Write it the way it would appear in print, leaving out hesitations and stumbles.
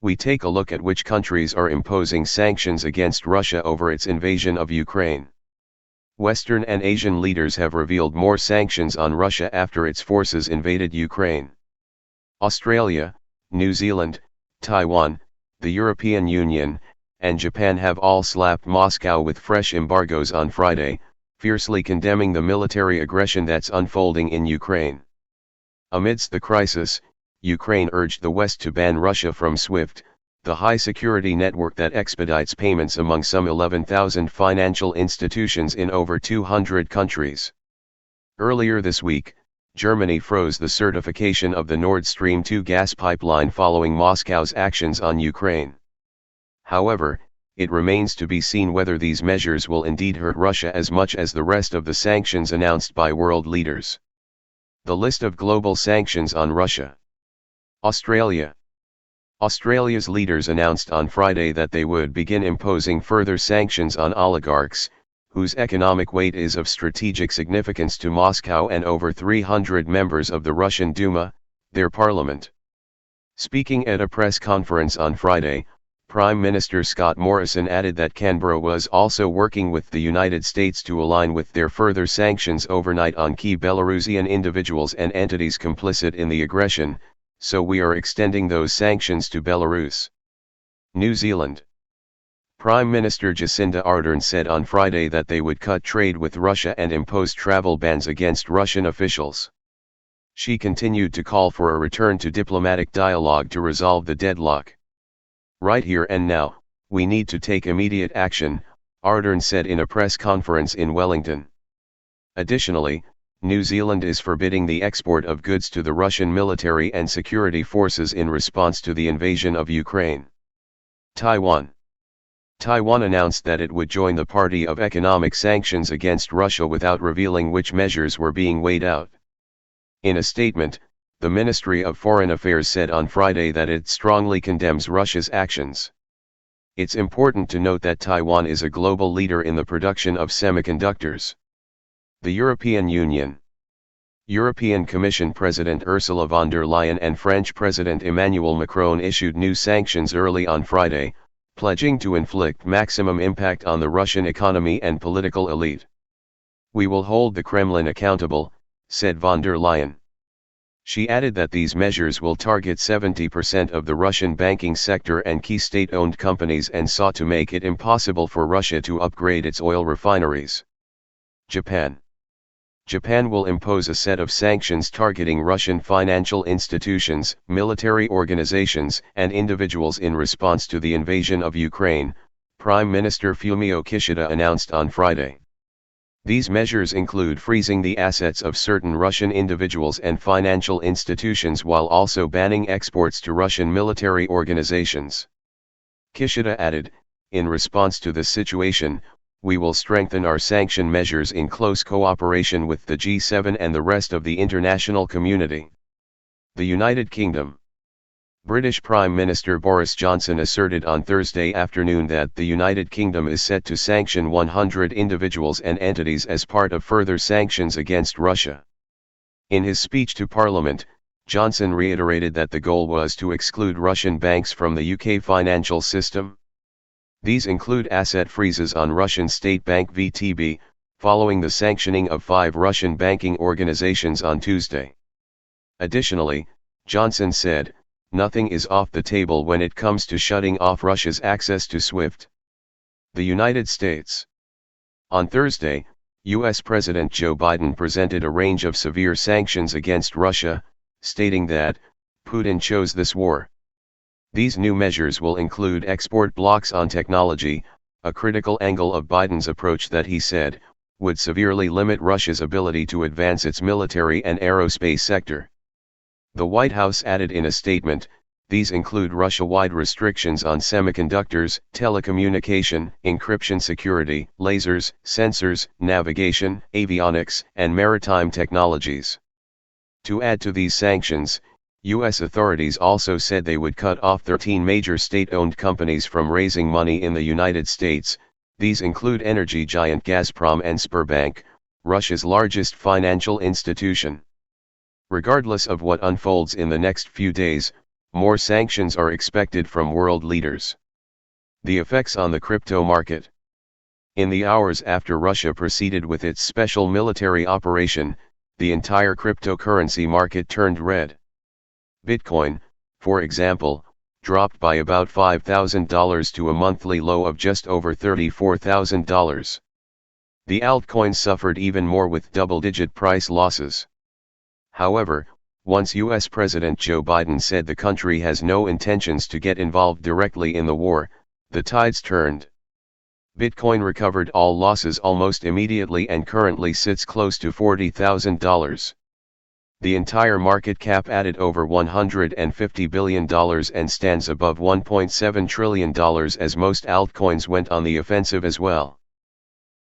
we take a look at which countries are imposing sanctions against Russia over its invasion of Ukraine. Western and Asian leaders have revealed more sanctions on Russia after its forces invaded Ukraine. Australia, New Zealand, Taiwan, the European Union, and Japan have all slapped Moscow with fresh embargoes on Friday, fiercely condemning the military aggression that's unfolding in Ukraine. Amidst the crisis, Ukraine urged the West to ban Russia from SWIFT, the high-security network that expedites payments among some 11,000 financial institutions in over 200 countries. Earlier this week, Germany froze the certification of the Nord Stream 2 gas pipeline following Moscow's actions on Ukraine. However, it remains to be seen whether these measures will indeed hurt Russia as much as the rest of the sanctions announced by world leaders. The list of global sanctions on Russia. Australia. Australia's leaders announced on Friday that they would begin imposing further sanctions on oligarchs, whose economic weight is of strategic significance to Moscow and over 300 members of the Russian Duma, their parliament. Speaking at a press conference on Friday, Prime Minister Scott Morrison added that Canberra was also working with the United States to align with their further sanctions overnight on key Belarusian individuals and entities complicit in the aggression, so we are extending those sanctions to Belarus. New Zealand. Prime Minister Jacinda Ardern said on Friday that they would cut trade with Russia and impose travel bans against Russian officials. She continued to call for a return to diplomatic dialogue to resolve the deadlock. Right here and now, we need to take immediate action, Ardern said in a press conference in Wellington. Additionally, New Zealand is forbidding the export of goods to the Russian military and security forces in response to the invasion of Ukraine. Taiwan. Taiwan announced that it would join the party of economic sanctions against Russia without revealing which measures were being weighed out. In a statement, the Ministry of Foreign Affairs said on Friday that it strongly condemns Russia's actions. It's important to note that Taiwan is a global leader in the production of semiconductors. The European Union. European Commission President Ursula von der Leyen and French President Emmanuel Macron issued new sanctions early on Friday, pledging to inflict maximum impact on the Russian economy and political elite. We will hold the Kremlin accountable, said von der Leyen. She added that these measures will target 70% of the Russian banking sector and key state-owned companies and sought to make it impossible for Russia to upgrade its oil refineries. Japan. Japan will impose a set of sanctions targeting Russian financial institutions, military organizations, and individuals in response to the invasion of Ukraine, Prime Minister Fumio Kishida announced on Friday. These measures include freezing the assets of certain Russian individuals and financial institutions while also banning exports to Russian military organizations. Kishida added, in response to this situation, we will strengthen our sanction measures in close cooperation with the G7 and the rest of the international community. The United Kingdom. British Prime Minister Boris Johnson asserted on Thursday afternoon that the United Kingdom is set to sanction 100 individuals and entities as part of further sanctions against Russia. In his speech to Parliament, Johnson reiterated that the goal was to exclude Russian banks from the UK financial system. These include asset freezes on Russian state bank VTB, following the sanctioning of 5 Russian banking organizations on Tuesday. Additionally, Johnson said, nothing is off the table when it comes to shutting off Russia's access to SWIFT. The United States. On Thursday, U.S. President Joe Biden presented a range of severe sanctions against Russia, stating that, Putin chose this war. These new measures will include export blocks on technology, a critical angle of Biden's approach that he said, would severely limit Russia's ability to advance its military and aerospace sector. The White House added in a statement, these include Russia-wide restrictions on semiconductors, telecommunication, encryption security, lasers, sensors, navigation, avionics, and maritime technologies. To add to these sanctions, U.S. authorities also said they would cut off 13 major state-owned companies from raising money in the United States. These include energy giant Gazprom and Sberbank, Russia's largest financial institution. Regardless of what unfolds in the next few days, more sanctions are expected from world leaders. The effects on the crypto market. In the hours after Russia proceeded with its special military operation, the entire cryptocurrency market turned red. Bitcoin, for example, dropped by about $5,000 to a monthly low of just over $34,000. The altcoins suffered even more with double-digit price losses. However, once US President Joe Biden said the country has no intentions to get involved directly in the war, the tides turned. Bitcoin recovered all losses almost immediately and currently sits close to $40,000. The entire market cap added over $150 billion and stands above $1.7 trillion as most altcoins went on the offensive as well.